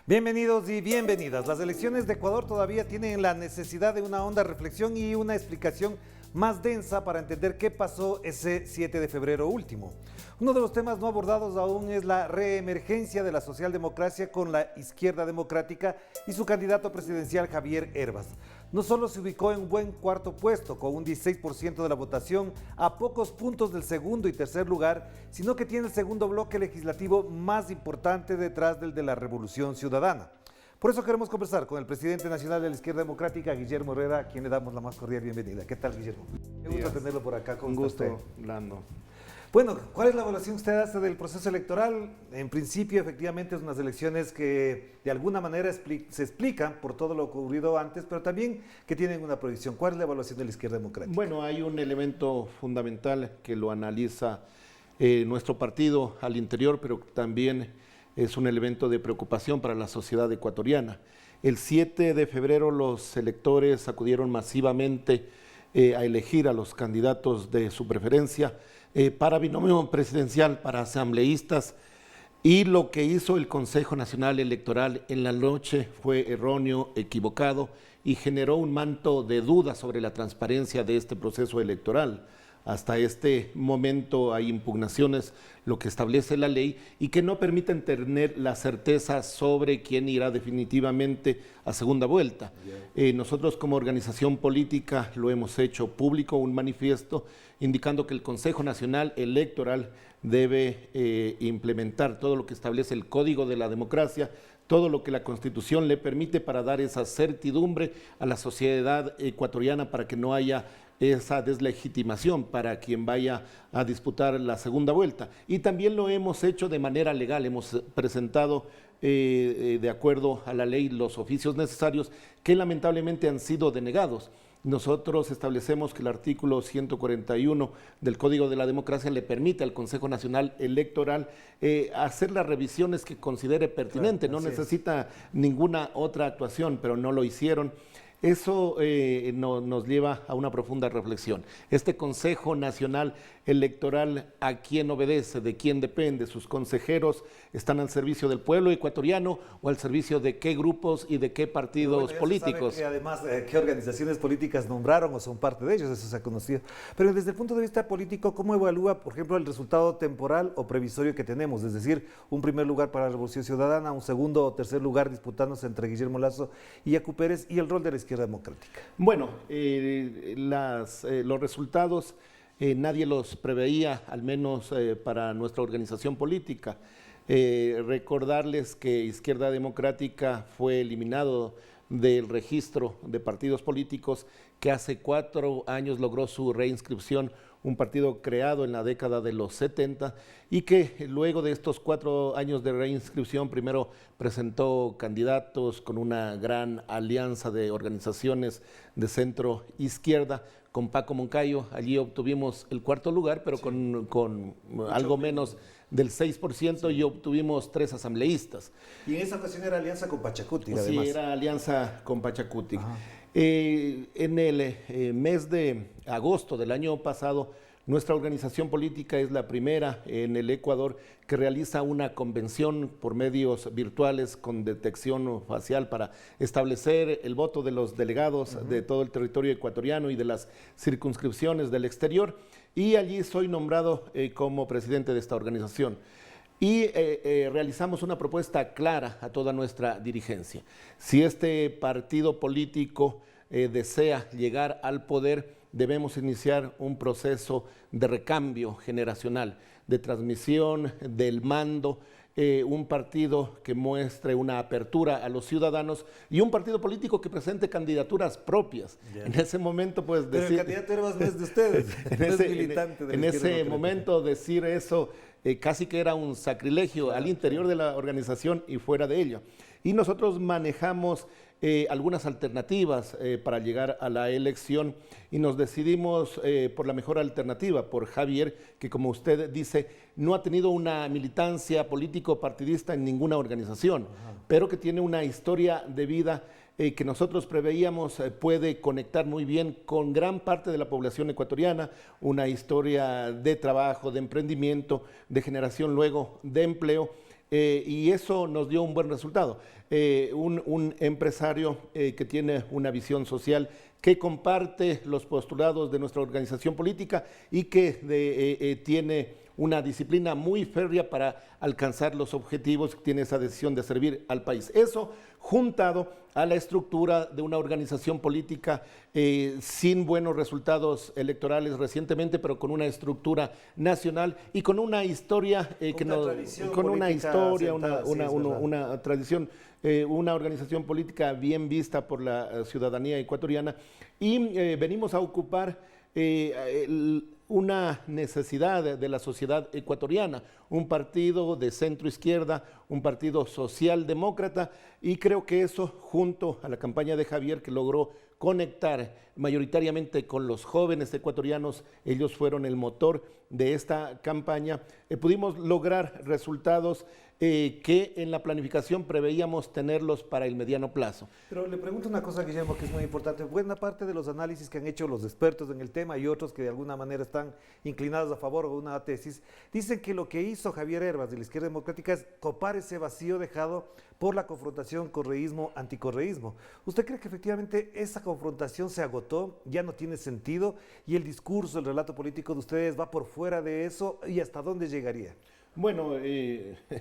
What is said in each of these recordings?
Bienvenidos y bienvenidas. Las elecciones de Ecuador todavía tienen la necesidad de una honda reflexión y una explicación más densa para entender qué pasó ese 7 de febrero último. Uno de los temas no abordados aún es la reemergencia de la socialdemocracia con la izquierda democrática y su candidato presidencial Javier Hervas. No solo se ubicó en un buen cuarto puesto, con un 16% de la votación, a pocos puntos del segundo y tercer lugar, sino que tiene el segundo bloque legislativo más importante detrás del de la Revolución Ciudadana. Por eso queremos conversar con el presidente nacional de la Izquierda Democrática, Guillermo Herrera, a quien le damos la más cordial bienvenida. ¿Qué tal, Guillermo? Qué gusto tenerlo por acá. Con gusto, Lando. Bueno, ¿cuál es la evaluación que usted hace del proceso electoral? En principio, efectivamente, es unas elecciones que de alguna manera se explican por todo lo ocurrido antes, pero también que tienen una proyección. ¿Cuál es la evaluación de la Izquierda Democrática? Bueno, hay un elemento fundamental que lo analiza nuestro partido al interior, pero también es un elemento de preocupación para la sociedad ecuatoriana. El 7 de febrero los electores acudieron masivamente a elegir a los candidatos de su preferencia para binomio presidencial, para asambleístas, y lo que hizo el Consejo Nacional Electoral en la noche fue erróneo, equivocado, y generó un manto de duda sobre la transparencia de este proceso electoral. Hasta este momento hay impugnaciones, lo que establece la ley, y que no permiten tener la certeza sobre quién irá definitivamente a segunda vuelta. Nosotros como organización política lo hemos hecho público, un manifiesto indicando que el Consejo Nacional Electoral debe implementar todo lo que establece el Código de la Democracia, todo lo que la Constitución le permite para dar esa certidumbre a la sociedad ecuatoriana para que no haya esa deslegitimación para quien vaya a disputar la segunda vuelta. Y también lo hemos hecho de manera legal, hemos presentado de acuerdo a la ley los oficios necesarios que lamentablemente han sido denegados. Nosotros establecemos que el artículo 141 del Código de la Democracia le permite al Consejo Nacional Electoral hacer las revisiones que considere pertinente, claro, no necesita ninguna otra actuación, pero no lo hicieron. Eso nos lleva a una profunda reflexión. Este Consejo Nacional Electoral, ¿a quién obedece? ¿De quién depende? ¿Sus consejeros están al servicio del pueblo ecuatoriano o al servicio de qué grupos y de qué partidos políticos? Se sabe que además, ¿qué organizaciones políticas nombraron o son parte de ellos? Eso se ha conocido. Pero desde el punto de vista político, ¿cómo evalúa, por ejemplo, el resultado temporal o previsorio que tenemos? Es decir, un primer lugar para la Revolución Ciudadana, un segundo o tercer lugar disputándose entre Guillermo Lasso y Yacu Pérez, y el rol de la Izquierda Democrática. Bueno, los resultados nadie los preveía, al menos para nuestra organización política. Recordarles que Izquierda Democrática fue eliminado del registro de partidos políticos, que hace 4 años logró su reinscripción, un partido creado en la década de los 70 y que luego de estos 4 años de reinscripción primero presentó candidatos con una gran alianza de organizaciones de centro izquierda con Paco Moncayo. Allí obtuvimos el 4º lugar, pero con algo menos del 6%, y obtuvimos 3 asambleístas. Y en esa ocasión era alianza con Pachacuti, además. Sí, era alianza con Pachacuti. En el mes de agosto del año pasado, nuestra organización política es la primera en el Ecuador que realiza una convención por medios virtuales con detección facial para establecer el voto de los delegados de todo el territorio ecuatoriano y de las circunscripciones del exterior, y allí soy nombrado como presidente de esta organización. Y realizamos una propuesta clara a toda nuestra dirigencia. Si este partido político desea llegar al poder, debemos iniciar un proceso de recambio generacional, de transmisión del mando, un partido que muestre una apertura a los ciudadanos y un partido político que presente candidaturas propias. En ese momento, pues decir... Pero el candidato Hervas no es de ustedes, es militante de en ese momento decir eso casi que era un sacrilegio al interior de la organización y fuera de ella. Y nosotros manejamos algunas alternativas para llegar a la elección y nos decidimos por la mejor alternativa, por Javier, que como usted dice, no ha tenido una militancia político-partidista en ninguna organización, pero que tiene una historia de vida que nosotros preveíamos puede conectar muy bien con gran parte de la población ecuatoriana, una historia de trabajo, de emprendimiento, de generación luego de empleo, y eso nos dio un buen resultado. Un empresario que tiene una visión social, que comparte los postulados de nuestra organización política y que tiene una disciplina muy férrea para alcanzar los objetivos, tiene esa decisión de servir al país. Eso juntado a la estructura de una organización política sin buenos resultados electorales recientemente, pero con una estructura nacional y con una historia una tradición, una organización política bien vista por la ciudadanía ecuatoriana, y venimos a ocupar una necesidad de la sociedad ecuatoriana, un partido de centro izquierda, un partido socialdemócrata, y creo que eso, junto a la campaña de Javier, que logró conectar mayoritariamente con los jóvenes ecuatorianos, ellos fueron el motor de esta campaña, pudimos lograr resultados que en la planificación preveíamos tenerlos para el mediano plazo. Pero le pregunto una cosa, Guillermo, que es muy importante. Buena parte de los análisis que han hecho los expertos en el tema y otros que de alguna manera están inclinados a favor de una tesis, dicen que lo que hizo Javier Hervas de la izquierda democrática es copar ese vacío dejado por la confrontación correísmo-anticorreísmo. ¿Usted cree que efectivamente esa confrontación se agotó, ya no tiene sentido y el discurso, el relato político de ustedes va por fuera de eso, y hasta dónde llegaría? Bueno,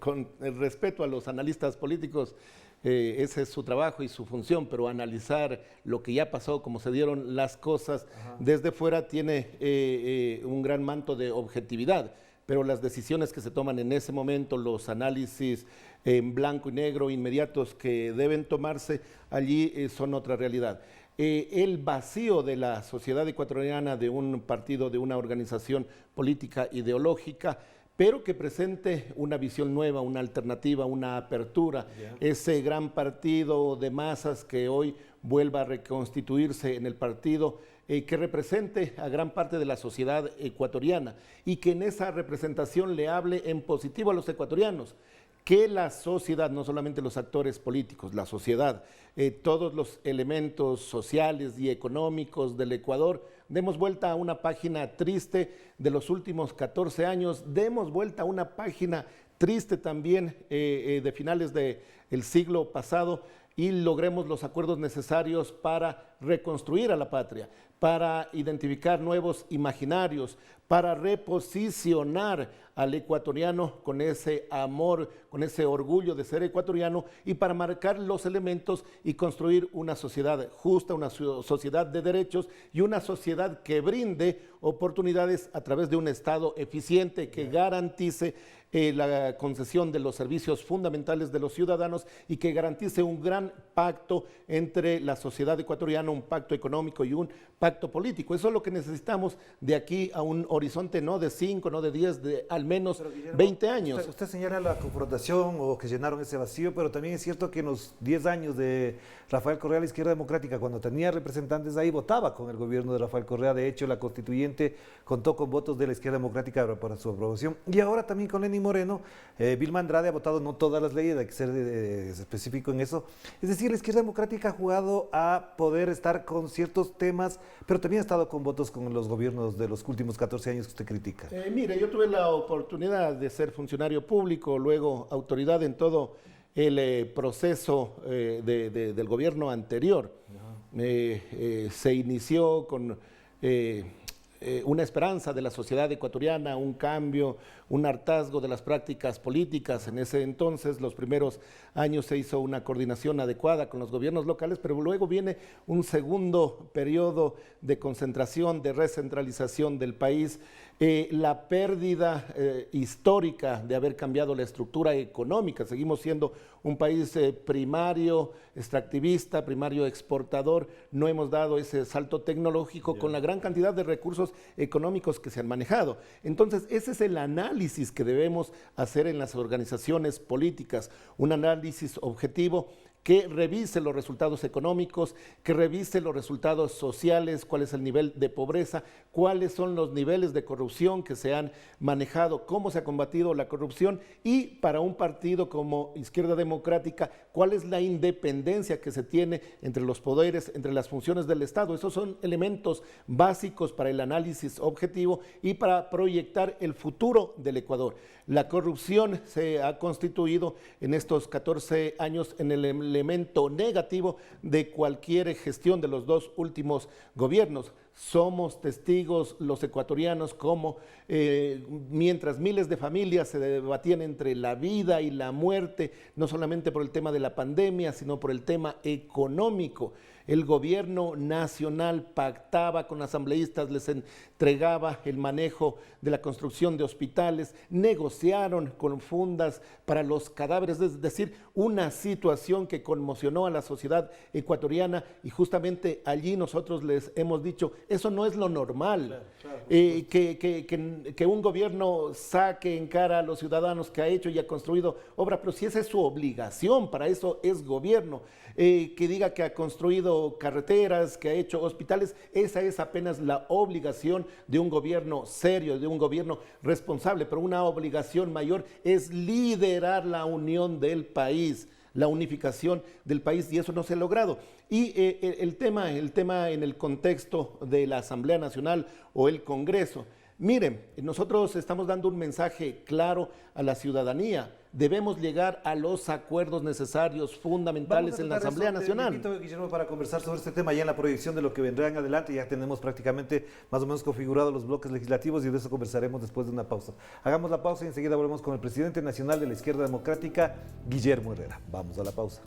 con el respeto a los analistas políticos, ese es su trabajo y su función, pero analizar lo que ya pasó, cómo se dieron las cosas desde fuera, tiene un gran manto de objetividad, pero las decisiones que se toman en ese momento, los análisis en blanco y negro inmediatos que deben tomarse allí son otra realidad. El vacío de la sociedad ecuatoriana, de un partido, de una organización política ideológica, pero que presente una visión nueva, una alternativa, una apertura, ese gran partido de masas que hoy vuelva a reconstituirse en el partido, que represente a gran parte de la sociedad ecuatoriana y que en esa representación le hable en positivo a los ecuatorianos, que la sociedad, no solamente los actores políticos, la sociedad, todos los elementos sociales y económicos del Ecuador, demos vuelta a una página triste de los últimos 14 años, demos vuelta a una página triste también de finales del siglo pasado, y logremos los acuerdos necesarios para reconstruir a la patria, para identificar nuevos imaginarios, para reposicionar al ecuatoriano con ese amor, con ese orgullo de ser ecuatoriano, y para marcar los elementos y construir una sociedad justa, una sociedad de derechos y una sociedad que brinde oportunidades a través de un Estado eficiente que garantice la concesión de los servicios fundamentales de los ciudadanos y que garantice un gran pacto entre la sociedad ecuatoriana, un pacto económico y un pacto político. Eso es lo que necesitamos de aquí a un horizonte no de 5, no de 10, de al menos Guillermo, 20 años. Usted señala la confrontación o que llenaron ese vacío, pero también es cierto que en los 10 años de Rafael Correa, la izquierda democrática, cuando tenía representantes ahí, votaba con el gobierno de Rafael Correa. De hecho, la constituyente contó con votos de la izquierda democrática para su aprobación. Y ahora también con Lenín Moreno, Vilma Andrade ha votado no todas las leyes, hay que ser específico en eso. Es decir, la izquierda democrática ha jugado a poder estar con ciertos temas, pero también ha estado con votos con los gobiernos de los últimos 14 años que usted critica. Mire, yo tuve la oportunidad de ser funcionario público, luego autoridad en todo el proceso del gobierno anterior. Se inició con una esperanza de la sociedad ecuatoriana, un cambio, un hartazgo de las prácticas políticas. En ese entonces, los primeros años se hizo una coordinación adecuada con los gobiernos locales, pero luego viene un segundo periodo de concentración, de recentralización del país, la pérdida histórica de haber cambiado la estructura económica. Seguimos siendo un país primario, extractivista, primario exportador. No hemos dado ese salto tecnológico con la gran cantidad de recursos económicos que se han manejado. Entonces, ese es el análisis que debemos hacer en las organizaciones políticas, un análisis objetivo que revise los resultados económicos, que revise los resultados sociales, cuál es el nivel de pobreza, cuáles son los niveles de corrupción que se han manejado, cómo se ha combatido la corrupción y para un partido como Izquierda Democrática, cuál es la independencia que se tiene entre los poderes, entre las funciones del Estado. Esos son elementos básicos para el análisis objetivo y para proyectar el futuro del Ecuador. La corrupción se ha constituido en estos 14 años en el elemento negativo de cualquier gestión de los dos últimos gobiernos. Somos testigos los ecuatorianos como mientras miles de familias se debatían entre la vida y la muerte, no solamente por el tema de la pandemia, sino por el tema económico. El gobierno nacional pactaba con asambleístas, les entregaba el manejo de la construcción de hospitales, negociaron con fundas para los cadáveres, es decir, una situación que conmocionó a la sociedad ecuatoriana y justamente allí nosotros les hemos dicho, eso no es lo normal, que un gobierno saque en cara a los ciudadanos que ha hecho y ha construido obra, pero si esa es su obligación, para eso es gobierno. Que diga que ha construido carreteras, que ha hecho hospitales, esa es apenas la obligación de un gobierno serio, de un gobierno responsable, pero una obligación mayor es liderar la unión del país, la unificación del país, y eso no se ha logrado. Y el tema en el contexto de la Asamblea Nacional o el Congreso, miren, nosotros estamos dando un mensaje claro a la ciudadanía. Debemos llegar a los acuerdos necesarios, fundamentales en la Asamblea Nacional. Te invito, Guillermo, para conversar sobre este tema ya en la proyección de lo que vendrá en adelante. Ya tenemos prácticamente más o menos configurados los bloques legislativos y de eso conversaremos después de una pausa. Hagamos la pausa y enseguida volvemos con el presidente nacional de la Izquierda Democrática, Guillermo Herrera. Vamos a la pausa.